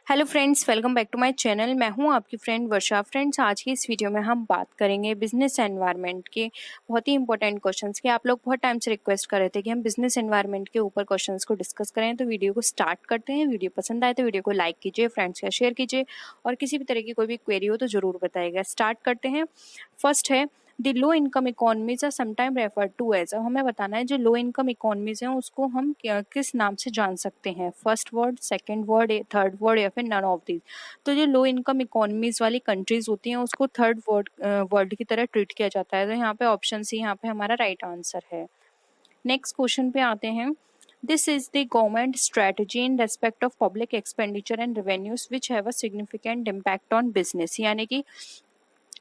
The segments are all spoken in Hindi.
Hello friends, welcome back to my channel. मैं हूं आपकी फ्रेंड वर्षा। फ्रेंड्स, आज की इस वीडियो में हम बात करेंगे बिजनेस एनवायरनमेंट के बहुत ही इंपॉर्टेंट क्वेश्चंस के। आप लोग बहुत टाइम से रिक्वेस्ट कर रहे थे कि हम बिजनेस एनवायरनमेंट के ऊपर क्वेश्चंस को डिस्कस करें, तो वीडियो को स्टार्ट करते हैं। वीडियो पसंद आए तो वीडियो को लाइक कीजिए, फ्रेंड्स का शेयर कीजिए, और किसी भी तरह की कोई भी क्वेरी हो तो जरूर बताइएगा। स्टार्ट करते हैं। फर्स्ट है, the low income economies are sometime referred to as. हमें बताना है जो लो इनकम इकोनॉमीज हैं उसको हम किस नाम से जान सकते हैं। First word, second word, third word, या फिर नन ऑफ दीज। तो जो लो इनकम इकोनॉमीज वाली कंट्रीज होती हैं उसको थर्ड वर्ड की तरह ट्रीट किया जाता है। तो यहाँ पे ऑप्शन सी यहाँ पे हमारा राइट आंसर है। नेक्स्ट क्वेश्चन पे आते हैं। This is the government strategy in respect of public expenditure and revenues which have a significant impact on business. यानी कि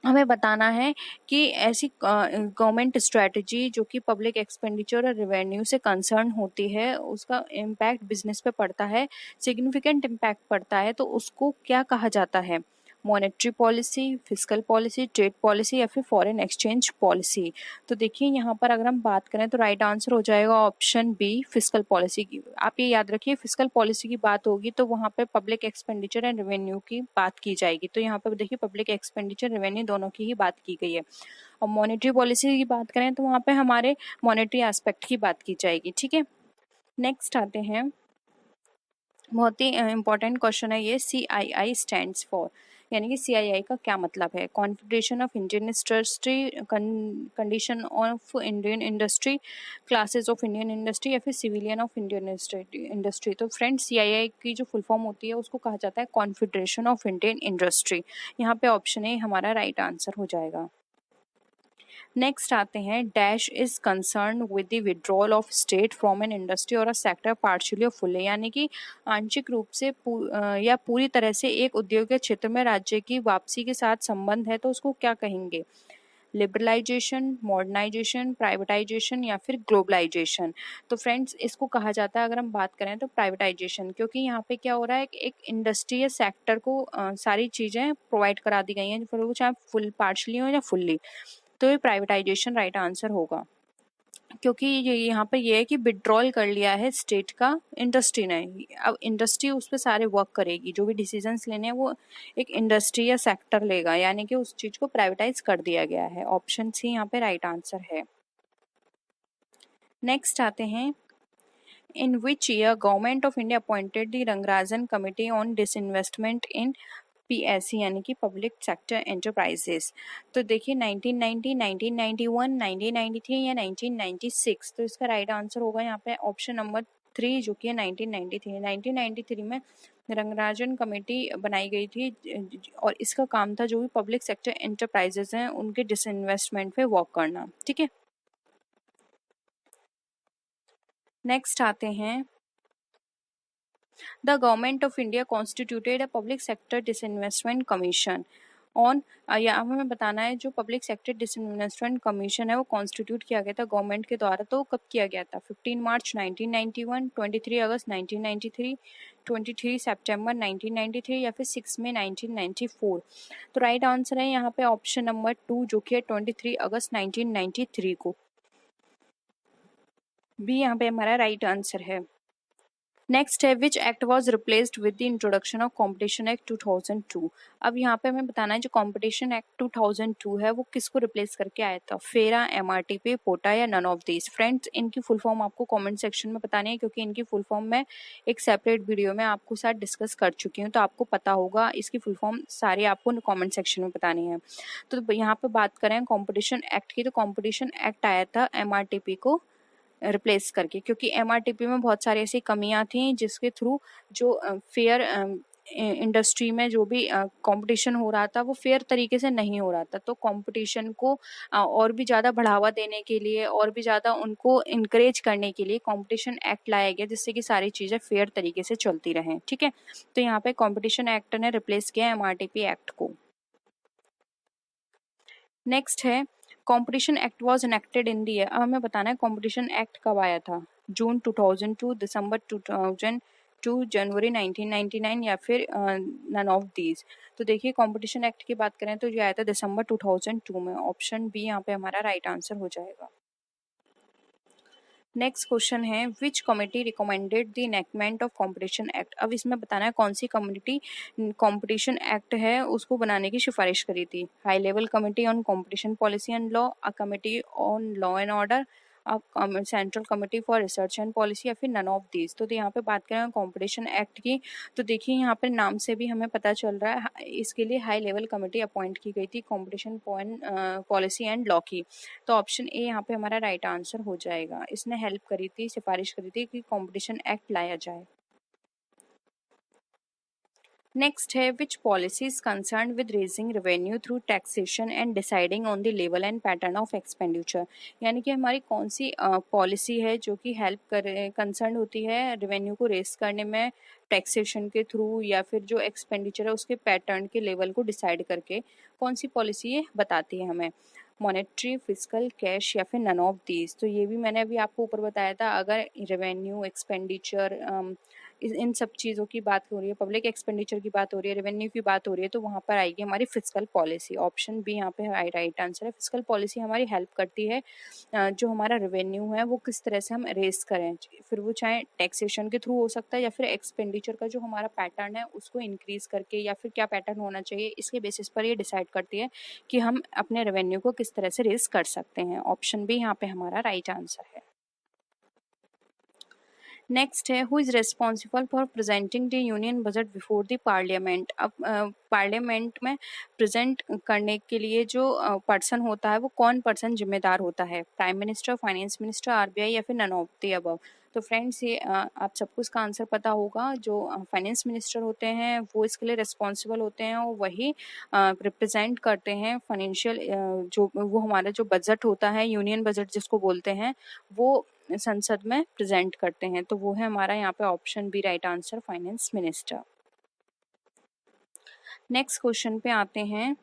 हमें बताना है कि ऐसी गवर्नमेंट स्ट्रेटजी जो कि पब्लिक एक्सपेंडिचर और रेवेन्यू से कंसर्न होती है, उसका इम्पैक्ट बिजनेस पे पड़ता है, सिग्निफिकेंट इम्पैक्ट पड़ता है, तो उसको क्या कहा जाता है। Monetary policy, fiscal policy, trade policy, या फिर फॉरेन एक्सचेंज पॉलिसी। तो देखिए यहाँ पर अगर हम बात करें तो राइट आंसर हो जाएगा ऑप्शन बी, फिस्कल पॉलिसी की। आप ये याद रखिए, फिस्कल पॉलिसी की बात होगी तो वहाँ पे पब्लिक एक्सपेंडिचर एंड रेवेन्यू की बात की जाएगी। तो यहाँ पर देखिए पब्लिक एक्सपेंडिचर रेवेन्यू दोनों की ही बात की गई है। और मॉनेटरी पॉलिसी की बात करें तो वहाँ पे हमारे मॉनेटरी एस्पेक्ट की बात की जाएगी। ठीक है, नेक्स्ट आते हैं। बहुत ही इंपॉर्टेंट क्वेश्चन है ये। CII स्टैंड्स फॉर, यानी कि CII का क्या मतलब है। Confederation of Indian industry, condition of Indian industry, classes of Indian industry, या फिर सिविलियन ऑफ इंडियन इंडस्ट्री। तो फ्रेंड्स, CII की जो फुल फॉर्म होती है उसको कहा जाता है कॉन्फेडरेशन ऑफ इंडियन इंडस्ट्री। यहाँ पे ऑप्शन ए हमारा राइट आंसर हो जाएगा। नेक्स्ट आते हैं। Dash is concern with the withdrawal of state from an industry और अ सेक्टर पार्शियली और फुल्ली। यानी कि आंशिक रूप से या पूरी तरह से एक उद्योग के क्षेत्र में राज्य की वापसी के साथ संबंध है, तो उसको क्या कहेंगे। लिबरलाइजेशन, मॉडर्नाइजेशन, प्राइवेटाइजेशन, या फिर ग्लोबलाइजेशन। तो फ्रेंड्स, इसको कहा जाता है, अगर हम बात करें तो प्राइवेटाइजेशन, क्योंकि यहाँ पे क्या हो रहा है, एक इंडस्ट्री या सेक्टर को सारी चीजें प्रोवाइड करा दी गई हैं, फिर वो चाहे फुल पार्शली हो या फुल्ली। तो ये प्राइवेटाइजेशन राइट आंसर होगा, क्योंकि ये यहाँ पे ये है कि विड्रॉल कर लिया है स्टेट का इंडस्ट्री ने। अब इंडस्ट्री उस पर सारे वर्क करेगी, जो भी डिसीजंस लेने हैं वो एक इंडस्ट्री या सेक्टर लेगा, यानी कि उस चीज को प्राइवेटाइज कर दिया गया है। ऑप्शन सी यहाँ पे राइट आंसर है। नेक्स्ट आते हैं। In which year government of India appointed the Rangarajan committee on disinvestment in PSE, यानी कि पब्लिक सेक्टर एंटरप्राइजेस। तो देखिए 1990, 1991, 1993 या 1996। तो इसका राइट आंसर होगा यहाँ पे ऑप्शन नंबर 3, जो कि है 1993। 1993 में रंगराजन कमेटी बनाई गई थी, और इसका काम था जो भी पब्लिक सेक्टर एंटरप्राइजेस हैं उनके डिसइन्वेस्टमेंट पे वर्क करना। ठीक है, नेक्स्ट आते हैं। The Government of India constituted a Public Sector Disinvestment Commission on. या हमें बताना है जो पब्लिक सेक्टर डिसइन्वेस्टमेंट कमीशन है वो कॉन्स्टिट्यूट किया गया था गवर्नमेंट के द्वारा, तो कब किया गया था। 15 मार्च 1991, 23 अगस्त 1993, 23 सितंबर 1993, या फिर 6 मई 1994। तो राइट आंसर है यहाँ पे ऑप्शन नंबर 2, जो कि है 23 अगस्त 1993 को। भी यहाँ पे हमारा राइट आंसर है। नेक्स्ट है, which act was replaced with the introduction of competition act 2002। अब यहाँ पे हमें बताना है जो कॉम्पिटिशन एक्ट 2002 है वो किसको रिप्लेस करके आया था। फेरा, MRTP, पोटा, या नन ऑफ दीज। फ्रेंड्स, इनकी फुल फॉर्म आपको कमेंट सेक्शन में बतानी है, क्योंकि इनकी फुल फॉर्म मैं एक सेपरेट वीडियो में आपको साथ डिस्कस कर चुकी हूँ, तो आपको पता होगा। इसकी फुल फॉर्म सारी आपको कॉमेंट सेक्शन में बतानी है। तो यहाँ पे बात करें कॉम्पिटिशन एक्ट की, तो कॉम्पिटिशन एक्ट आया था MRTP को रिप्लेस करके, क्योंकि MRTP में बहुत सारी ऐसी कमियां थी जिसके थ्रू जो फेयर इंडस्ट्री में जो भी कंपटीशन हो रहा था वो फेयर तरीके से नहीं हो रहा था। तो कंपटीशन को और भी ज़्यादा बढ़ावा देने के लिए और भी ज़्यादा उनको इनकरेज करने के लिए कंपटीशन एक्ट लाया गया, जिससे कि सारी चीज़ें फेयर तरीके से चलती रहें। ठीक है, तो यहाँ पे कंपटीशन एक्ट ने रिप्लेस किया MRTP एक्ट को। नेक्स्ट है, competition act was enacted in the year. अब हमें बताना है कंपटीशन एक्ट कब आया था। जून 2002, दिसंबर 2002, जनवरी 1999, या फिर नन ऑफ दीज। तो देखिए कंपटीशन एक्ट की बात करें तो ये आया था दिसंबर 2002 में। ऑप्शन बी यहाँ पे हमारा राइट आंसर हो जाएगा। नेक्स्ट क्वेश्चन है विच committee recommended the enactment of competition act. अब इसमें बताना है कौन सी कमेटी कॉम्पिटिशन एक्ट है उसको बनाने की सिफारिश करी थी। High level committee on competition policy and law, a committee on law and order, central committee for research and policy, या फिर नन ऑफ दीज। तो यहाँ पे बात करें कॉम्पिटिशन एक्ट की, तो देखिए यहाँ पे नाम से भी हमें पता चल रहा है इसके लिए हाई लेवल कमेटी अपॉइंट की गई थी कॉम्पिटिशन पॉलिसी एंड लॉ की। तो ऑप्शन ए यहाँ पे हमारा राइट आंसर हो जाएगा। इसने हेल्प करी थी, सिफारिश करी थी कि कॉम्पिटिशन एक्ट लाया जाए। नेक्स्ट है विच policy is concern with raising revenue through taxation and deciding on the level and pattern of expenditure. यानी कि हमारी कौन सी पॉलिसी है जो कि हेल्प करे कंसर्न होती है रेवेन्यू को रेज करने में टैक्सेशन के थ्रू, या फिर जो एक्सपेंडिचर है उसके पैटर्न के लेवल को डिसाइड करके कौन सी पॉलिसी ये बताती है हमें। मॉनेटरी, फिजिकल, कैश, या फिर नन ऑफ दीज। तो ये भी मैंने अभी आपको ऊपर बताया था, अगर रेवेन्यू एक्सपेंडिचर इन सब चीज़ों की बात हो रही है, पब्लिक एक्सपेंडिचर की बात हो रही है, रेवेन्यू की बात हो रही है, तो वहाँ पर आएगी हमारी फिजिकल पॉलिसी। ऑप्शन बी यहाँ पे राइट आंसर है। फिजिकल पॉलिसी हमारी हेल्प करती है जो हमारा रेवेन्यू है वो किस तरह से हम रेस करें, फिर वो चाहे टैक्सेशन के थ्रू हो सकता है या फिर एक्सपेंडिचर का जो हमारा पैटर्न है उसको इंक्रीज करके, या फिर क्या पैटर्न होना चाहिए इसके बेसिस पर ये डिसाइड करती है कि हम अपने रेवेन्यू को किस तरह से रेस कर सकते हैं। ऑप्शन बी यहाँ पे हमारा राइट आंसर है। नेक्स्ट है who is responsible for presenting the union budget before the parliament. अब पार्लियामेंट में प्रेजेंट करने के लिए जो पर्सन होता है वो कौन पर्सन जिम्मेदार होता है, prime minister, finance minister, RBI, या फिर नन ऑफ द अबव। तो फ्रेंड्स ये आप सबको इसका आंसर पता होगा। जो फाइनेंस मिनिस्टर होते हैं वो इसके लिए रिस्पॉन्सिबल होते हैं और वही रिप्रेजेंट करते हैं फाइनेंशियल जो वो हमारा जो बजट होता है, यूनियन बजट जिसको बोलते हैं, वो संसद में प्रेजेंट करते हैं। तो वो है हमारा यहाँ पे option B right answer, finance minister. Next question पे आते हैं।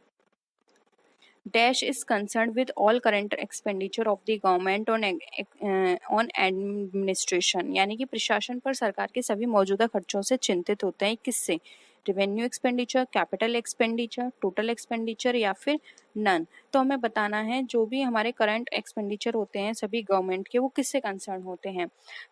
Dash is concern with all current expenditure of the government on administration. यानी कि प्रशासन पर सरकार के सभी मौजूदा खर्चों से चिंतित होते हैं। किससे? Revenue expenditure, capital expenditure, total expenditure, या फिर नन। तो हमें बताना है जो भी हमारे करंट एक्सपेंडिचर होते हैं सभी गवर्नमेंट के, वो किससे कंसर्न होते हैं।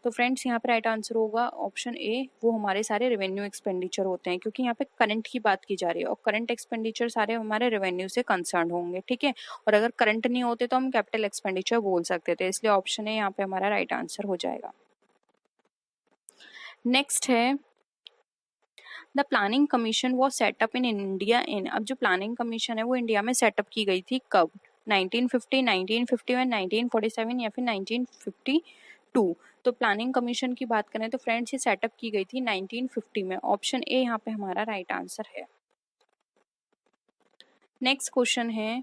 तो फ्रेंड्स यहाँ पे राइट आंसर होगा ऑप्शन ए, वो हमारे सारे रेवेन्यू एक्सपेंडिचर होते हैं, क्योंकि यहाँ पे करंट की बात की जा रही है और करंट एक्सपेंडिचर सारे हमारे रेवेन्यू से कंसर्न होंगे। ठीक है, और अगर करंट नहीं होते तो हम कैपिटल एक्सपेंडिचर बोल सकते थे, इसलिए ऑप्शन ए यहाँ पे हमारा राइट आंसर हो जाएगा। नेक्स्ट है the planning commission was setup in India in. अब जो प्लानिंग कमीशन है वो इंडिया में सेटअप की गई थी कब? 1950, 1951, 1947, या फिर 1952। तो प्लानिंग कमीशन की बात करें तो फ्रेंड्स ये सेटअप की गई थी 1950 में। ऑप्शन ए यहाँ पे हमारा राइट आंसर है। नेक्स्ट क्वेश्चन है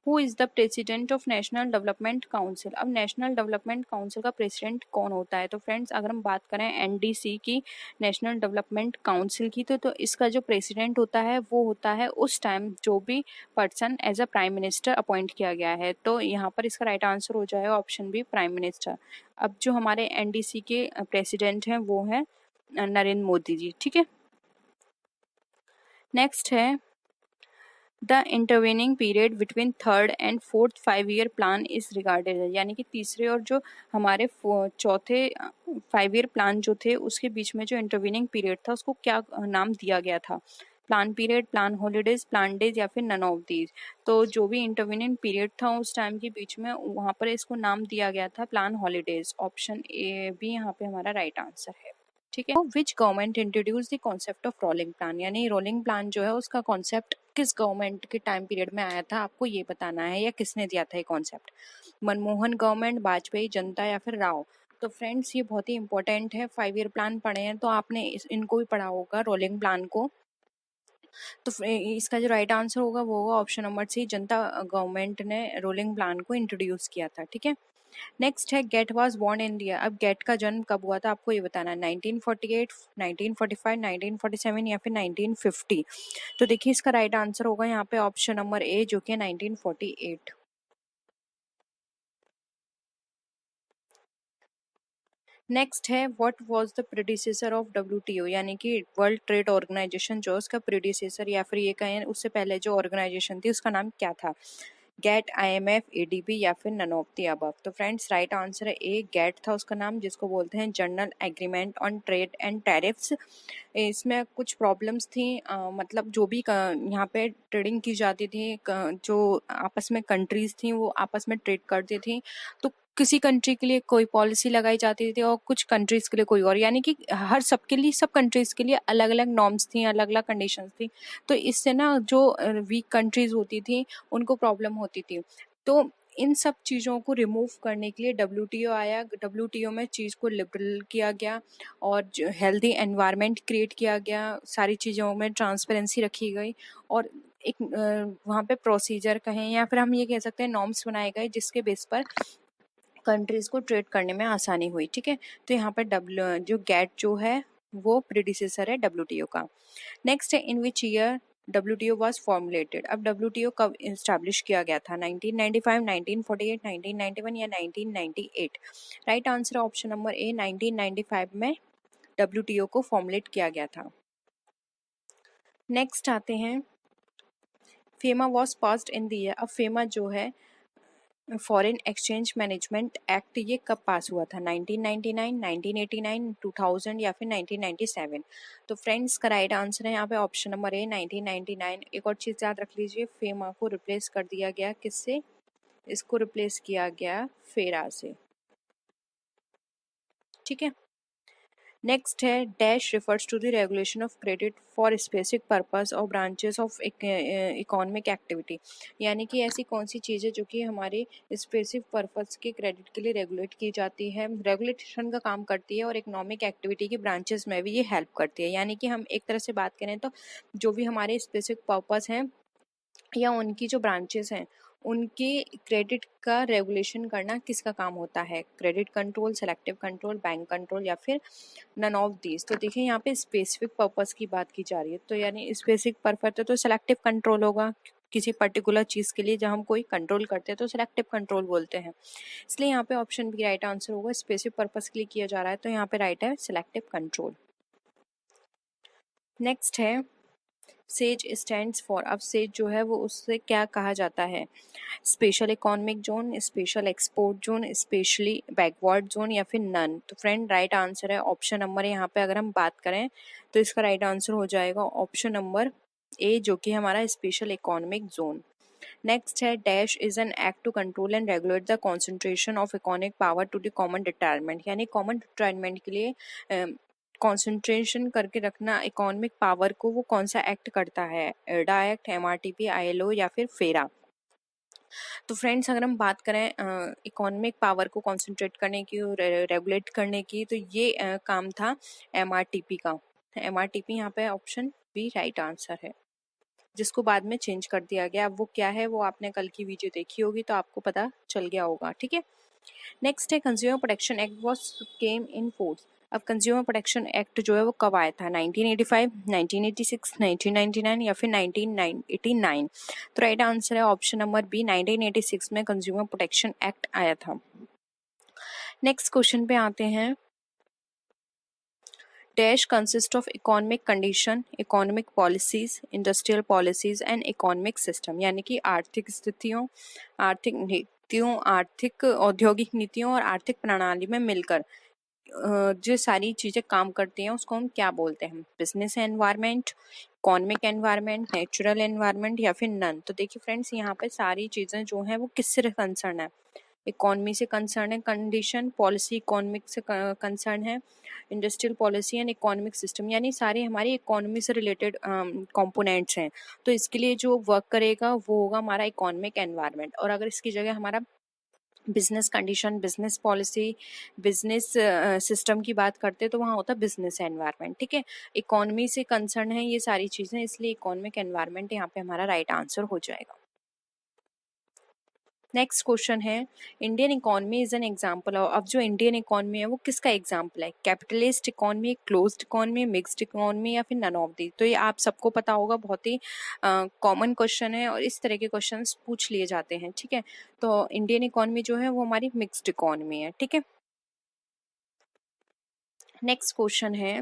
who is the president of national development council. अब नेशनल डेवलपमेंट काउंसिल का प्रेसिडेंट कौन होता है? तो फ्रेंड्स अगर हम बात करें एनडीसी की, नेशनल डेवलपमेंट काउंसिल की, तो इसका जो प्रेसिडेंट होता है वो होता है उस टाइम जो भी person as a prime minister appoint किया गया है। तो यहाँ पर इसका राइट आंसर हो जाएगा ऑप्शन बी, प्राइम मिनिस्टर। अब जो हमारे एनडीसी के प्रेसिडेंट हैं वो है नरेंद्र मोदी जी। ठीक है, नेक्स्ट है the intervening period between third and fourth 5 year plan is regarded. यानी कि तीसरे और जो हमारे चौथे 5 ईयर प्लान जो थे उसके बीच में जो इंटरवेनिंग पीरियड था उसको क्या नाम दिया गया था? Plan period, plan holidays, plan days, या फिर नन ऑफ दीज। तो जो भी इंटरवेनिंग पीरियड था उस टाइम के बीच में वहाँ पर इसको नाम दिया गया था प्लान हॉलीडेज। ऑप्शन ए भी यहाँ पे हमारा राइट आंसर है। ठीक है, which government introduce the concept of rolling plan. यानी रोलिंग प्लान जो है उसका कॉन्सेप्ट किस गवर्नमेंट के टाइम पीरियड में आया था, आपको ये बताना है, या किसने दिया था ये कॉन्सेप्ट? मनमोहन गवर्नमेंट, वाजपेयी, जनता, या फिर राव। तो फ्रेंड्स ये बहुत ही इंपॉर्टेंट है, 5 ईयर प्लान पढ़े हैं तो आपने इनको भी पढ़ा होगा, रोलिंग प्लान को। तो इसका जो राइट आंसर होगा वो होगा ऑप्शन नंबर सी, जनता गवर्नमेंट ने रोलिंग प्लान को इंट्रोड्यूस किया था। ठीक है, नेक्स्ट है gate was born in India. अब गेट का जन्म कब हुआ था आपको ये बताना है, 1948, 1945, 1947, या फिर 1950। तो देखिए इसका राइट आंसर होगा यहाँ पे ऑप्शन नंबर ए, जो कि 1948। नेक्स्ट है what was the predecessor of WTO. यानी कि वर्ल्ड ट्रेड ऑर्गेनाइजेशन जो उसका प्रेडिसेसर, या फिर ये कहें उससे पहले जो ऑर्गेनाइजेशन थी उसका नाम क्या था? गेट, IMF, ADB या फिर नन ऑफ द अबव। तो फ्रेंड्स राइट आंसर है ए, गेट था उसका नाम, जिसको बोलते हैं general agreement on trade and tariffs. इसमें कुछ प्रॉब्लम्स थी, मतलब जो भी यहाँ पे ट्रेडिंग की जाती थी, जो आपस में कंट्रीज थी वो आपस में ट्रेड करती थी, तो किसी कंट्री के लिए कोई पॉलिसी लगाई जाती थी और कुछ कंट्रीज के लिए कोई और, यानी कि हर सबके लिए, सब कंट्रीज के लिए अलग अलग नॉर्म्स थी, अलग अलग कंडीशंस थी। तो इससे ना जो वीक कंट्रीज होती थी उनको प्रॉब्लम होती थी। तो इन सब चीज़ों को रिमूव करने के लिए WTO आया। WTO में चीज़ को लिबरल किया गया और हेल्दी एनवायरनमेंट क्रिएट किया गया, सारी चीज़ों में ट्रांसपेरेंसी रखी गई और एक वहाँ पे प्रोसीजर कहें या फिर हम ये कह सकते हैं नॉर्म्स बनाए गए, जिसके बेस पर कंट्रीज को ट्रेड करने में आसानी हुई। ठीक है, तो यहाँ पर जो गेट जो है वो प्रीडिसेसर है WTO का। नेक्स्ट है in which year WTO was formulated। अब WTO कब इस्टेब्लिश किया गया था? 1995, 1948, 1991 या 1998? Right answer option number A, 1995 में WTO को फॉर्मुलेट किया गया था। नेक्स्ट आते हैं FEMA was passed in the year. अब फेमा जो है फॉरेन एक्सचेंज मैनेजमेंट एक्ट, ये कब पास हुआ था? 1999, 1989, 2000 या फिर 1997? तो फ्रेंड्स का राइट आंसर है यहाँ पे ऑप्शन नंबर ए, 1999। एक और चीज़ याद रख लीजिए, फेमा को रिप्लेस कर दिया गया किससे? इसको रिप्लेस किया गया फेरा से। ठीक है, नेक्स्ट है dash refers to the regulation of credit for specific purpose और ब्रांचेस ऑफ इकोनॉमिक एक्टिविटी। यानी कि ऐसी कौन सी चीज़ है जो कि हमारे स्पेसिफिक पर्पस के क्रेडिट के लिए रेगुलेट की जाती है, रेगुलेशन का काम करती है और इकोनॉमिक एक्टिविटी की ब्रांचेस में भी ये हेल्प करती है। यानी कि हम एक तरह से बात करें तो जो भी हमारे स्पेसिफिक पर्पस हैं या उनकी जो ब्रांचेस हैं उनके क्रेडिट का रेगुलेशन करना किसका काम होता है? Credit control, selective control, bank control या फिर नन ऑफ दीज? तो देखिए यहाँ पे स्पेसिफिक पर्पस की बात की जा रही है, तो यानी स्पेसिफिक पर्पस है तो सेलेक्टिव कंट्रोल होगा। किसी पर्टिकुलर चीज़ के लिए जब हम कोई कंट्रोल करते हैं तो सेलेक्टिव कंट्रोल बोलते हैं। इसलिए यहाँ पे ऑप्शन बी राइट आंसर होगा, स्पेसिफिक पर्पस के लिए किया जा रहा है तो यहाँ पे राइट है सेलेक्टिव कंट्रोल। नेक्स्ट है सेज स्टैंड्स फॉर। अब सेज जो है वो उससे क्या कहा जाता है? Special economic zone, special export zone, specially backward zone या फिर नन? तो फ्रेंड राइट आंसर है ऑप्शन नंबर, यहाँ पे अगर हम बात करें तो इसका राइट आंसर हो जाएगा ऑप्शन नंबर ए, जो कि हमारा स्पेशल इकोनॉमिक जोन। नेक्स्ट है dash is an act to control and regulate the concentration of economic power to the common detriment. यानी कॉमन डिटरमेंट के लिए कॉन्सेंट्रेशन करके रखना इकोनॉमिक पावर को, वो कौन सा एक्ट करता है? एडा एक्ट, MRTP, ILO या फिर फेरा? तो फ्रेंड्स अगर हम बात करें इकोनॉमिक पावर को कॉन्सेंट्रेट करने की और रेगुलेट करने की, तो ये काम था MRTP का। MRTP यहाँ पे ऑप्शन बी राइट आंसर है, जिसको बाद में चेंज कर दिया गया। अब वो क्या है वो आपने कल की वीडियो देखी होगी तो आपको पता चल गया होगा। ठीक है, नेक्स्ट है consumer protection act was came in force. अब कंज्यूमर प्रोटेक्शन एक्ट जो है वो कब आया था? 1985, 1986, 1999 या फिर 1989? तो राइट आंसर है ऑप्शन नंबर बी, 1986 में कंज्यूमर प्रोटेक्शन एक्ट आया था। नेक्स्ट क्वेश्चन पे आते हैं, dash consist of economic condition, economic policies, industrial policies and economic system. यानी कि आर्थिक स्थितियों, आर्थिक नीतियों, आर्थिक औद्योगिक नीतियों और आर्थिक प्रणाली में मिलकर जो सारी चीज़ें काम करती हैं उसको हम क्या बोलते हैं? Business environment, economic environment, natural environment या फिर नन? तो देखिए फ्रेंड्स यहाँ पे सारी चीज़ें जो हैं वो किससे कंसर्न है? इकोनॉमी से कंसर्न है, कंडीशन पॉलिसी इकोनॉमिक से कंसर्न है, industrial policy and economic system, यानी सारे हमारी इकोनॉमी से रिलेटेड कंपोनेंट्स हैं। तो इसके लिए जो वर्क करेगा वो होगा हमारा इकोनॉमिक एनवायरनमेंट। और अगर इसकी जगह हमारा business condition, business policy, business system की बात करते हैं तो वहाँ होता है बिजनेस एनवायरनमेंट। ठीक है, इकोनॉमी से कंसर्न है ये सारी चीज़ें, इसलिए इकोनॉमिक एनवायरनमेंट यहाँ पे हमारा राइट आंसर हो जाएगा। नेक्स्ट क्वेश्चन है, Indian economy is an example of. अब जो इंडियन इकोनॉमी है वो किसका एग्जाम्पल है? Capitalist economy, closed economy, mixed economy या फिर नन ऑफ दी? तो ये आप सबको पता होगा, बहुत ही कॉमन क्वेश्चन है और इस तरह के क्वेश्चंस पूछ लिए जाते हैं। ठीक है, तो इंडियन इकोनॉमी जो है वो हमारी मिक्स्ड इकोनॉमी है। ठीक है, नेक्स्ट क्वेश्चन है,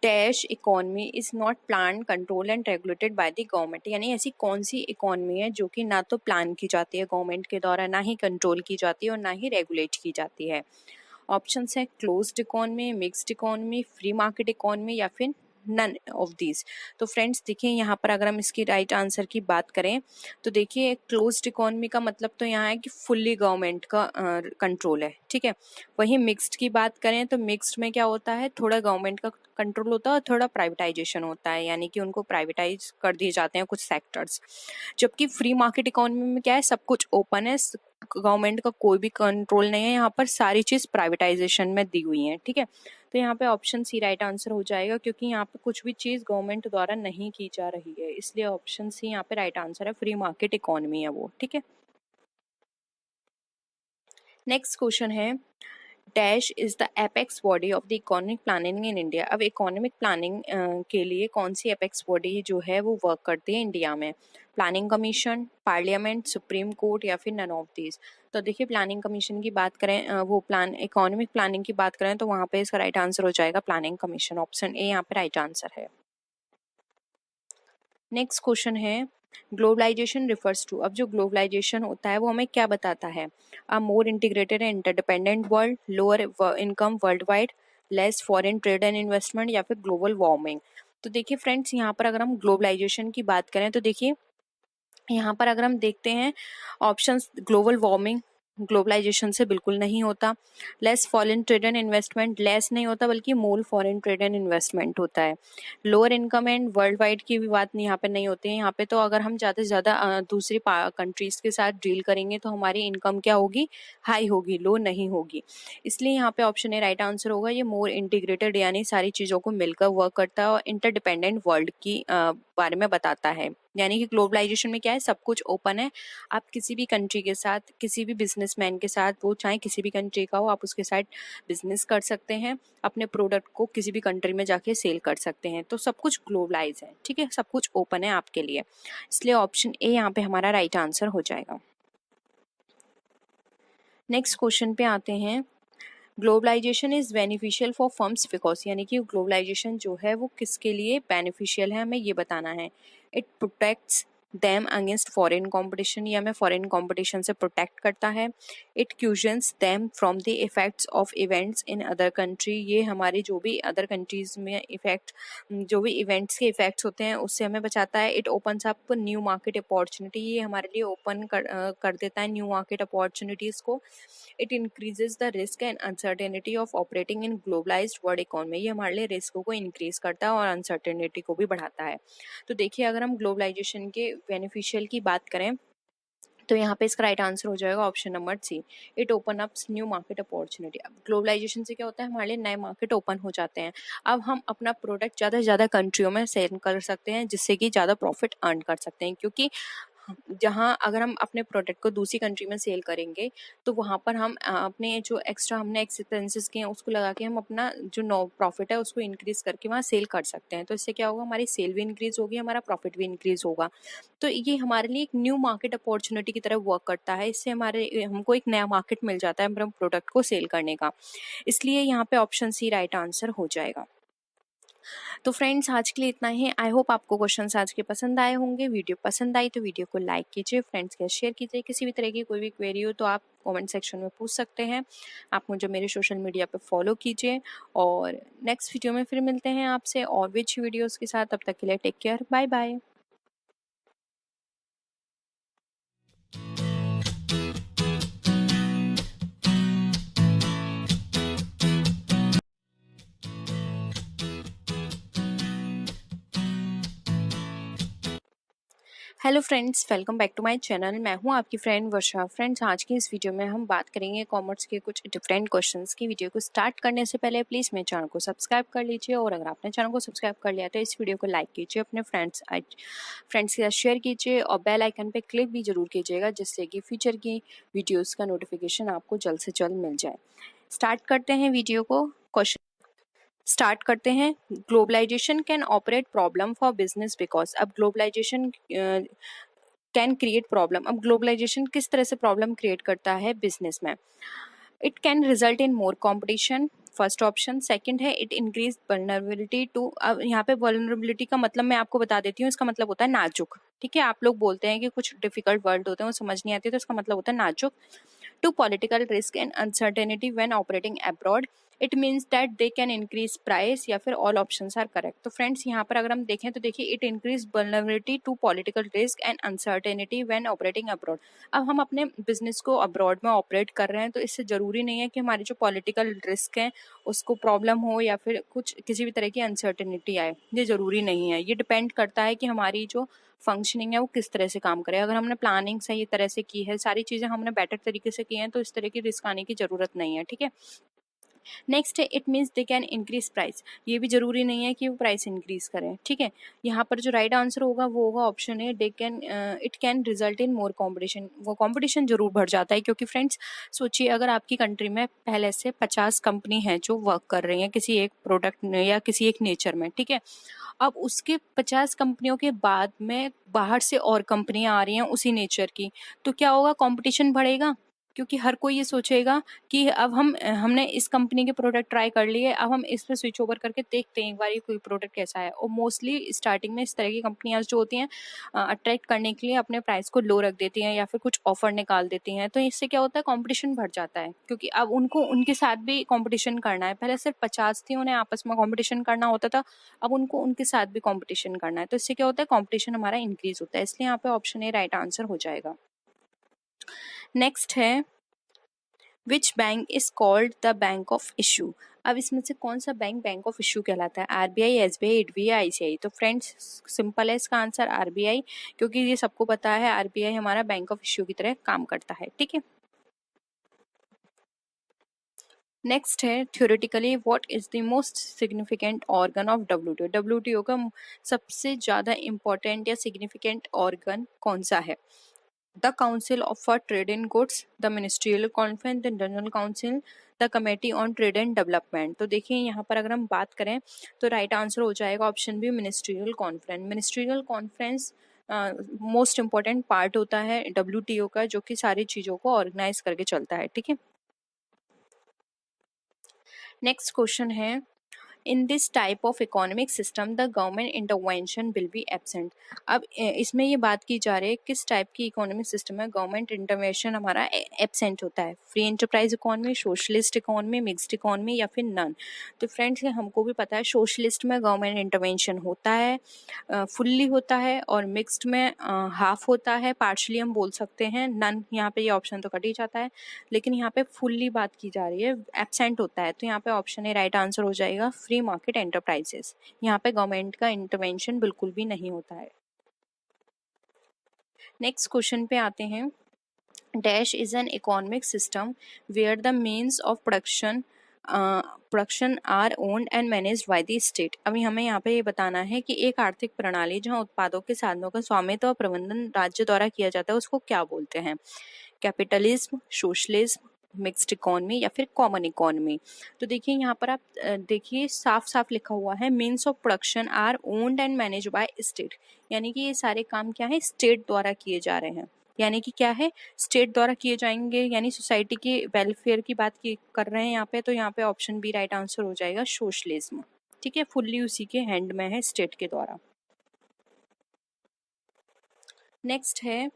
dash economy is not plan control and regulated by the government, यानी ऐसी कौन सी इकोनॉमी है जो कि ना तो प्लान की जाती है गवर्नमेंट के द्वारा, ना ही कंट्रोल की जाती है और ना ही रेगुलेट की जाती है। ऑप्शंस है closed economy, mixed economy, free market economy या फिर नन ऑफ दीज। तो फ्रेंड्स देखिए यहाँ पर अगर हम इसकी राइट आंसर की बात करें तो देखिए क्लोज्ड इकोनॉमी का मतलब तो यहाँ है कि फुल्ली गवर्नमेंट का कंट्रोल है, ठीक है। वहीं मिक्स्ड की बात करें तो मिक्स्ड में क्या होता है, थोड़ा गवर्नमेंट का कंट्रोल होता है और थोड़ा प्राइवेटाइजेशन होता है, यानी कि उनको प्राइवेटाइज कर दिए जाते हैं कुछ सेक्टर्स। जबकि फ्री मार्केट इकोनॉमी में क्या है, सब कुछ ओपन है, गवर्नमेंट का कोई भी कंट्रोल नहीं है, यहाँ पर सारी चीज प्राइवेटाइजेशन में दी हुई है, ठीक है। तो यहाँ पे ऑप्शन सी राइट आंसर हो जाएगा, क्योंकि यहाँ पे कुछ भी चीज गवर्नमेंट द्वारा नहीं की जा रही है, इसलिए ऑप्शन सी यहाँ पे राइट आंसर है, फ्री मार्केट इकोनॉमी है वो, ठीक है। नेक्स्ट क्वेश्चन है dash is the apex body of the economic planning in India. अब इकोनॉमिक प्लानिंग के लिए कौन सी एपेक्स बॉडी जो है वो वर्क करती है इंडिया में? Planning commission, parliament, supreme court या फिर नन ऑफ दीज। तो देखिए प्लानिंग कमीशन की बात करें, वो प्लान इकोनॉमिक प्लानिंग की बात करें तो वहाँ पे इसका राइट आंसर हो जाएगा प्लानिंग कमीशन, ऑप्शन ए यहाँ पे राइट आंसर है। नेक्स्ट क्वेश्चन है ग्लोबलाइजेशन रिफर्स टू। अब जो ग्लोबलाइजेशन होता है वो हमें क्या बताता है? A more integrated and interdependent world, lower income world wide, less foreign trade and investment या फिर ग्लोबल वार्मिंग। तो देखिए फ्रेंड्स यहाँ पर अगर हम ग्लोबलाइजेशन की बात करें तो देखिए यहाँ पर अगर हम देखते हैं ऑप्शंस, ग्लोबल वार्मिंग ग्लोबलाइजेशन से बिल्कुल नहीं होता, less foreign trade and investment less नहीं होता बल्कि मोर फॉरेन ट्रेड एंड इन्वेस्टमेंट होता है, lower income and world wide की भी बात यहाँ पे नहीं होती है। यहाँ पे तो अगर हम ज़्यादा से ज़्यादा दूसरी कंट्रीज के साथ डील करेंगे तो हमारी इनकम क्या होगी, हाई होगी, लो नहीं होगी। इसलिए यहाँ पे ऑप्शन ए राइट आंसर होगा, ये मोर इंटीग्रेटेड यानी सारी चीज़ों को मिलकर वर्क करता है और इंटरडिपेंडेंट वर्ल्ड की बारे में बताता है। यानी कि ग्लोबलाइजेशन में क्या है, सब कुछ ओपन है, आप किसी भी कंट्री के साथ, किसी भी बिजनेसमैन के साथ, वो चाहे किसी भी कंट्री का हो, आप उसके साथ बिजनेस कर सकते हैं, अपने प्रोडक्ट को किसी भी कंट्री में जाके सेल कर सकते हैं। तो सब कुछ ग्लोबलाइज है, ठीक है, सब कुछ ओपन है आपके लिए, इसलिए ऑप्शन ए यहाँ पे हमारा राइट आंसर हो जाएगा। नेक्स्ट क्वेश्चन पे आते हैं, globalisation is beneficial for firms because, यानी कि ग्लोबलाइजेशन जो है वो किसके लिए बेनिफिशियल है हमें ये बताना है। It protects them against foreign competition, ये हमें फॉरेन कंपटीशन से प्रोटेक्ट करता है। It cushions them from the effects of events in other country, ये हमारी जो भी अदर कंट्रीज में इफेक्ट, जो भी इवेंट्स के इफेक्ट्स होते हैं उससे हमें बचाता है। It opens up new market opportunity, ये हमारे लिए ओपन कर देता है न्यू मार्केट अपॉर्चुनिटीज को। It increases the risk and uncertainty of operating in globalised world economy, ये हमारे लिए रिस्क को इंक्रीज करता है और अनसर्टेनिटी को भी बढ़ाता है। तो देखिए अगर हम ग्लोबलाइजेशन के बेनिफिशियल की बात करें तो यहाँ पे इसका राइट आंसर हो जाएगा option number C, it open ups new market opportunity. अब ग्लोबलाइजेशन से क्या होता है, हमारे लिए नए मार्केट ओपन हो जाते हैं, अब हम अपना प्रोडक्ट ज़्यादा से ज़्यादा कंट्रियों में सेल कर सकते हैं जिससे कि ज़्यादा प्रॉफिट अर्न कर सकते हैं, क्योंकि जहाँ अगर हम अपने प्रोडक्ट को दूसरी कंट्री में सेल करेंगे तो वहाँ पर हम अपने जो एक्स्ट्रा हमने एक्सपेंसेस किए हैं उसको लगा के हम अपना जो नो प्रॉफिट है उसको इंक्रीज करके वहाँ सेल कर सकते हैं। तो इससे क्या होगा, हमारी सेल भी इंक्रीज होगी, हमारा प्रॉफिट भी इंक्रीज होगा। तो ये हमारे लिए एक न्यू मार्केट अपॉर्चुनिटी की तरह वर्क करता है, इससे हमारे हमको एक नया मार्केट मिल जाता है अपने प्रोडक्ट को सेल करने का, इसलिए यहाँ पे ऑप्शन सी राइट आंसर हो जाएगा। तो फ्रेंड्स आज के लिए इतना ही। आई होप आपको क्वेश्चंस आज के पसंद आए होंगे। वीडियो पसंद आई तो वीडियो को लाइक कीजिए, फ्रेंड्स के शेयर कीजिए। किसी भी तरह की कोई भी क्वेरी हो तो आप कमेंट सेक्शन में पूछ सकते हैं। आप मुझे मेरे सोशल मीडिया पे फॉलो कीजिए और नेक्स्ट वीडियो में फिर मिलते हैं आपसे और भी अच्छी वीडियोज़ के साथ। तब तक के लिए take care, bye bye. Hello friends, welcome back to my channel. मैं हूं आपकी फ्रेंड वर्षा। फ्रेंड्स आज की इस वीडियो में हम बात करेंगे कॉमर्स के कुछ डिफरेंट क्वेश्चंस की। वीडियो को स्टार्ट करने से पहले प्लीज़ मेरे चैनल को सब्सक्राइब कर लीजिए और अगर आपने चैनल को सब्सक्राइब कर लिया तो इस वीडियो को लाइक कीजिए, अपने फ्रेंड्स के साथ शेयर कीजिए और बेल आइकन पर क्लिक भी जरूर कीजिएगा जिससे कि फ्यूचर की वीडियोज़ का नोटिफिकेशन आपको जल्द से जल्द मिल जाए। स्टार्ट करते हैं वीडियो को। क्वेश्चन स्टार्ट करते हैं। Globalisation can operate problem for business because, अब ग्लोबलाइजेशन कैन क्रिएट प्रॉब्लम, अब ग्लोबलाइजेशन किस तरह से प्रॉब्लम क्रिएट करता है बिजनेस में। It can result in more competition, first option. Second है इट इंक्रीज वल्नरेबिलिटी टू, अब यहाँ पे वल्नरेबिलिटी का मतलब मैं आपको बता देती हूँ, इसका मतलब होता है नाजुक। ठीक है, आप लोग बोलते हैं कि कुछ डिफिकल्ट वर्ड होते हैं वो समझ नहीं आती, तो इसका मतलब होता है नाजुक। To political risk and uncertainty when operating abroad, it means that they can increase price, या फिर ऑल ऑप्शंस आर करेक्ट। तो फ्रेंड्स यहाँ पर अगर हम देखें तो देखिए it increase vulnerability to political risk and uncertainty when operating abroad. अब हम अपने बिजनेस को अब्रॉड में ऑपरेट कर रहे हैं, तो इससे ज़रूरी नहीं है कि हमारी जो पॉलिटिकल रिस्क है उसको प्रॉब्लम हो या फिर कुछ किसी भी तरह की अनसर्टेनिटी आए, ये ज़रूरी नहीं है। ये डिपेंड करता है कि हमारी जो फंक्शनिंग है वो किस तरह से काम करे। अगर हमने प्लानिंग सही तरह से की है, सारी चीज़ें हमने बेटर तरीके से की हैं, तो इस तरह की रिस्क आने की ज़रूरत नहीं है। ठीक है, नेक्स्ट है it means they can increase price, ये भी जरूरी नहीं है कि वो प्राइस इंक्रीज करें। ठीक है, यहाँ पर जो राइट आंसर होगा वो होगा ऑप्शन है they can, it can result in more competition. वो कॉम्पिटिशन जरूर बढ़ जाता है, क्योंकि फ्रेंड्स सोचिए अगर आपकी कंट्री में पहले से 50 कंपनी है जो वर्क कर रही हैं किसी एक प्रोडक्ट या किसी एक नेचर में, ठीक है, अब उसके 50 कंपनियों के बाद में बाहर से और कंपनियां आ रही हैं उसी नेचर की, तो क्या होगा, कंपटीशन बढ़ेगा। क्योंकि हर कोई ये सोचेगा कि अब हमने इस कंपनी के प्रोडक्ट ट्राई कर लिए, अब हम इस पे स्विच ओवर करके देखते हैं एक बार ये कोई प्रोडक्ट कैसा है। और मोस्टली स्टार्टिंग में इस तरह की कंपनियां जो होती हैं अट्रैक्ट करने के लिए अपने प्राइस को लो रख देती हैं या फिर कुछ ऑफर निकाल देती हैं, तो इससे क्या होता है, कंपटीशन बढ़ जाता है। क्योंकि अब उनको उनके साथ भी कंपटीशन करना है, पहले सिर्फ 50 थी उन्हें आपस में कंपटीशन करना होता था, अब उनको उनके साथ भी कंपटीशन करना है, तो इससे क्या होता है, कंपटीशन हमारा इंक्रीज होता है। इसलिए यहाँ पे ऑप्शन ए राइट आंसर हो जाएगा। नेक्स्ट है which bank is called the bank of issue. अब इसमें से कौन सा बैंक बैंक ऑफ इशू कहलाता है, आरबीआई, एसबीआई, एडबीआई, आईसीआई। तो फ्रेंड्स सिंपल है इसका आंसर आरबीआई, क्योंकि ये सबको पता है आरबीआई हमारा बैंक ऑफ इशू की तरह काम करता है। ठीक है, नेक्स्ट है theoretically what is the most significant organ of WTO. WTO का सबसे ज़्यादा इम्पोर्टेंट या सिग्निफिकेंट ऑर्गन कौन सा है, the council for trade in goods, the ministerial conference, the general council, the committee on trade and development. तो देखिए यहाँ पर अगर हम बात करें तो राइट आंसर हो जाएगा option B ministerial conference. Ministerial conference most important part होता है डब्ल्यूटीओ का, जो कि सारी चीज़ों को ऑर्गेनाइज करके चलता है। ठीक है, नेक्स्ट क्वेश्चन है in this type of economic system the government intervention will be absent. अब इसमें ये बात की जा रही है किस टाइप की इकोनॉमिक सिस्टम है गवर्नमेंट इंटरवेंशन हमारा एब्सेंट होता है, free enterprise economy, socialist economy, mixed economy, या फिर नन। तो फ्रेंड्स हमको भी पता है सोशलिस्ट में गवर्नमेंट इंटरवेंशन होता है, फुल्ली होता है, और मिक्स्ड में हाफ होता है, पार्शली हम बोल सकते हैं। नन यहाँ पे ये ऑप्शन तो कट ही जाता है, लेकिन यहाँ पे फुल्ली बात की जा रही है, एब्सेंट होता है, तो यहाँ पे ऑप्शन ए राइट आंसर हो जाएगा फ्री मार्केट एंटरप्राइजेस। यहाँ पे गवर्नमेंट का इंटरवेंशन बिल्कुल भी नहीं होता है। नेक्स्ट क्वेश्चन पे आते हैं, dash is an economic system where the means of production are owned and managed by the state. अभी हमें यहाँ पे ये बताना है कि एक आर्थिक प्रणाली जहाँ उत्पादों के साधनों का स्वामित्व और प्रबंधन राज्य द्वारा किया जाता है उसको क्या बोलते हैं, कैपिटलिज्म, सोशलिज्म, मिक्स्ड इकोनॉमी, या फिर कॉमन इकोनॉमी। तो देखिए यहाँ पर आप देखिए साफ साफ लिखा हुआ है means of production are owned and manage by state, यानी कि ये सारे काम क्या है, स्टेट द्वारा किए जा रहे हैं। यानी कि क्या है, स्टेट द्वारा किए जाएंगे, यानी सोसाइटी के वेलफेयर की बात की कर रहे हैं यहाँ पे, तो यहाँ पे ऑप्शन बी राइट आंसर हो जाएगा सोशलिज्म। ठीक है, फुल्ली उसी के हैंड में है, स्टेट के द्वारा। नेक्स्ट है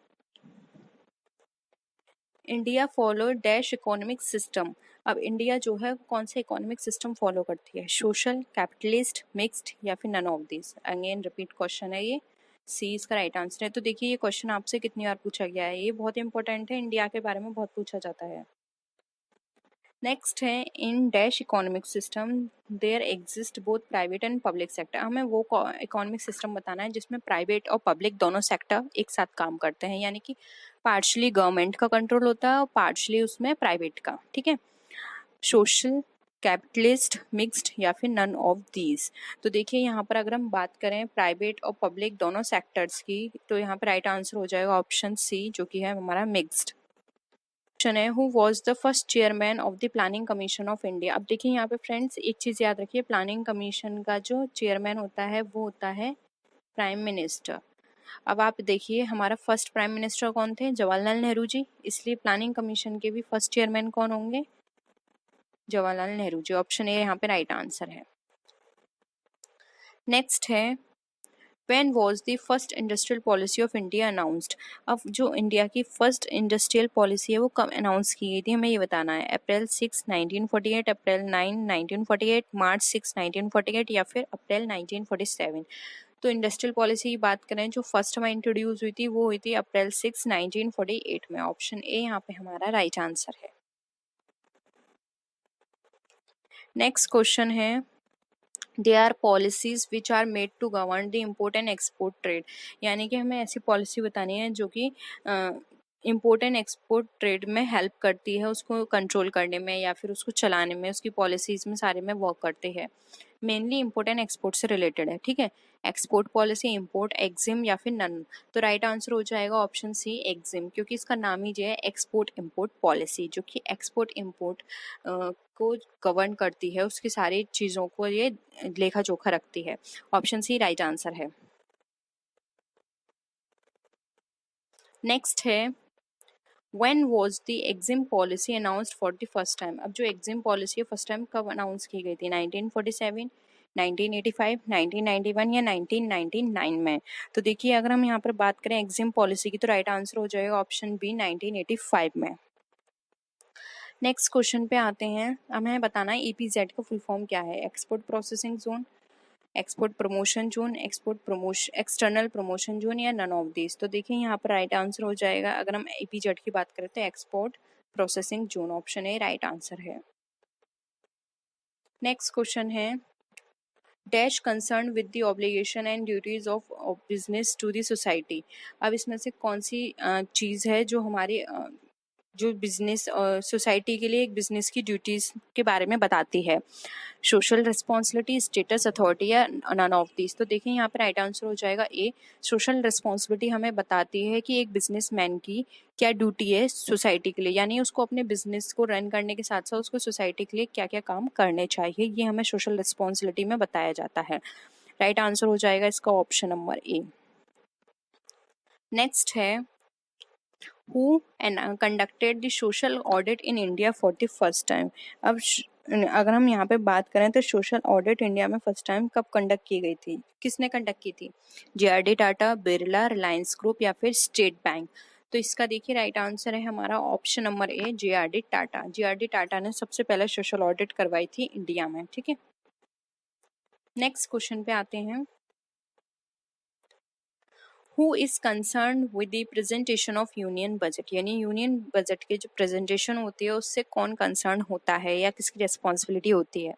India follow dash economic system. अब इंडिया जो है कौन सा इकोनॉमिक सिस्टम फॉलो करती है, सोशल, कैपिटलिस्ट, मिक्स्ड, या फिर none of this. Again repeat question है ये, सी इसका राइट आंसर है। तो देखिए ये क्वेश्चन आपसे कितनी बार पूछा गया है, ये बहुत इंपॉर्टेंट है, इंडिया के बारे में बहुत पूछा जाता है। नेक्स्ट है in dash economic system there exist both private and public sector. हमें वो इकोनॉमिक सिस्टम बताना है जिसमें प्राइवेट और पब्लिक दोनों सेक्टर एक साथ काम करते हैं, यानी कि पार्शली गवर्नमेंट का कंट्रोल होता है और पार्शली उसमें प्राइवेट का। ठीक है, सोशल, कैपिटलिस्ट, मिक्स्ड, या फिर नन ऑफ दीज। तो देखिए यहाँ पर अगर हम बात करें प्राइवेट और पब्लिक दोनों सेक्टर्स की, तो यहाँ पर राइट आंसर हो जाएगा ऑप्शन सी, जो कि है हमारा मिक्स्ड। क्वेश्चन है who was the first chairman of the planning commission of India. अब देखिए यहाँ पे फ्रेंड्स एक चीज़ याद रखिए, प्लानिंग कमीशन का जो चेयरमैन होता है वो होता है प्राइम मिनिस्टर। अब आप देखिए हमारा फर्स्ट प्राइम मिनिस्टर कौन थे, जवाहरलाल नेहरू जी, इसलिए प्लानिंग कमीशन के भी फर्स्ट चेयरमैन कौन होंगे, जवाहरलाल नेहरू जी। ऑप्शन ए यहाँ पे राइट आंसर है। नेक्स्ट है When was the first industrial policy of India announced? अब जो इंडिया की फर्स्ट इंडस्ट्रियल पॉलिसी है वो कब अनाउंस की गई थी, हमें ये बताना है। अप्रैल 6 1948, अप्रैल 9 1948, मार्च 6 1948 या फिर अप्रैल 1947। तो इंडस्ट्रियल पॉलिसी की बात करें जो फर्स्ट में इंट्रोड्यूस हुई थी वो हुई थी अप्रैल 6 1948 में। ऑप्शन ए यहाँ पे हमारा राइट आंसर है। नेक्स्ट क्वेश्चन है they are policies which are made to govern the import and export trade, यानी कि हमें ऐसी पॉलिसी बतानी है जो कि इम्पोर्ट एंड एक्सपोर्ट ट्रेड में हेल्प करती है, उसको कंट्रोल करने में या फिर उसको चलाने में, उसकी पॉलिसीज में सारे में वर्क करते हैं। मेनली इम्पोर्ट एंड एक्सपोर्ट से रिलेटेड है, ठीक है। एक्सपोर्ट पॉलिसी, इम्पोर्ट, एक्जिम या फिर नन। तो राइट आंसर हो जाएगा ऑप्शन सी एक्जिम, क्योंकि इसका नाम ही जो है एक्सपोर्ट इम्पोर्ट पॉलिसी, जो कि एक्सपोर्ट इम्पोर्ट को गवर्न करती है, उसकी सारी चीज़ों को ये लेखा जोखा रखती है। ऑप्शन सी राइट आंसर है। नेक्स्ट है When was the EXIM policy announced for the first time? अब जो EXIM पॉलिसी है फर्स्ट टाइम कब अनाउंस की गई थी? 1947, 1985, 1991 या 1999 में? तो देखिए अगर हम यहाँ पर बात करें EXIM पॉलिसी की तो राइट आंसर हो जाएगा ऑप्शन बी 1985 में। नेक्स्ट क्वेश्चन पे आते हैं। हमें बताना है EPZ का फुल फॉर्म क्या है? Export processing zone, export promotion zone, external promotion zone या नन ऑफ दिस। तो देखिए यहाँ पर राइट आंसर हो जाएगा, अगर हम EPZ की बात करें तो export processing zone. Option A right answer है। नेक्स्ट क्वेश्चन है dash concern with the obligation and duties of business to the society. अब इसमें से कौन सी चीज़ है जो हमारी जो बिजनेस सोसाइटी के लिए एक बिजनेस की ड्यूटीज के बारे में बताती है? सोशल रिस्पॉन्सिबिलिटी, स्टेटस, अथॉरिटी या नन ऑफ दिस। तो देखिए यहाँ पर राइट आंसर हो जाएगा ए सोशल रिस्पॉन्सिबिलिटी। हमें बताती है कि एक बिजनेसमैन की क्या ड्यूटी है सोसाइटी के लिए, यानी उसको अपने बिजनेस को रन करने के साथ साथ उसको सोसाइटी के लिए क्या क्या काम करने चाहिए, ये हमें सोशल रिस्पॉन्सिबिलिटी में बताया जाता है। राइट आंसर हो जाएगा इसका ऑप्शन नंबर ए। नेक्स्ट है who and conducted the social audit in India for the first time। अब अगर हम यहाँ पे बात करें तो सोशल ऑडिट इंडिया में फर्स्ट टाइम कब कंडक्ट की गई थी, किसने कंडक्ट की थी? JRD टाटा, बिरला, रिलायंस ग्रुप या फिर स्टेट बैंक। तो इसका देखिए राइट आंसर है हमारा ऑप्शन नंबर ए JRD टाटा। JRD टाटा ने सबसे पहले सोशल ऑडिट करवाई थी इंडिया में, ठीक है। नेक्स्ट क्वेश्चन पे आते हैं Who is concerned with the presentation of union budget, यानी यूनियन बजट के जो प्रेजेंटेशन होती है उससे कौन कंसर्न होता है या किसकी रिस्पॉन्सिबिलिटी होती है?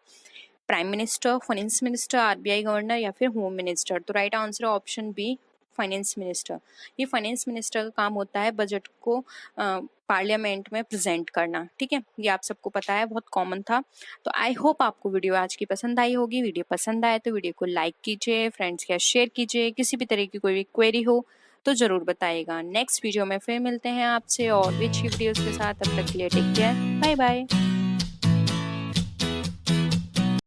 Prime minister, finance minister, RBI governor या फिर होम मिनिस्टर। तो right answer option B finance minister. ये फाइनेंस मिनिस्टर का काम होता है बजट को पार्लियामेंट में प्रेजेंट करना, ठीक है। ये आप सबको पता है, बहुत कॉमन था। तो आई होप आपको वीडियो आज की पसंद आई होगी। वीडियो पसंद आए तो वीडियो को लाइक कीजिए, फ्रेंड्स के साथ शेयर कीजिए। किसी भी तरह की कोई भी क्वेरी हो तो ज़रूर बताइएगा। नेक्स्ट वीडियो में फिर मिलते हैं आपसे और भी अच्छी वीडियोज़ के साथ। तब तक के लिए टेक केयर, बाय बाय।